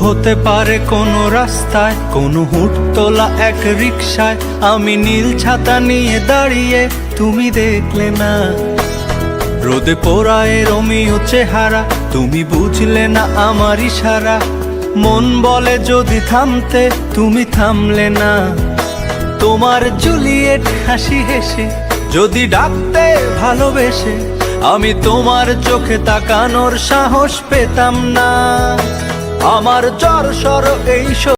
হতে পারে কোনো রাস্তায়, কোনো হুটতোলা এক রিকশায় আমি নীল ছাতা নিয়ে দাঁড়িয়ে, তুমি দেখলে না। রোদে পোড়ায় রোমিও চেহারা, তুমি বুঝলে না আমার ইশারা। মন বলে যদি থামতে, তুমি থামলে না। তোমার জুলিয়েট হাসি হেসে যদি ডাকতে ভালোবেসে, আমি তোমার চোখে তাকানোর সাহস পেতাম না। আমার জ্বর সর এই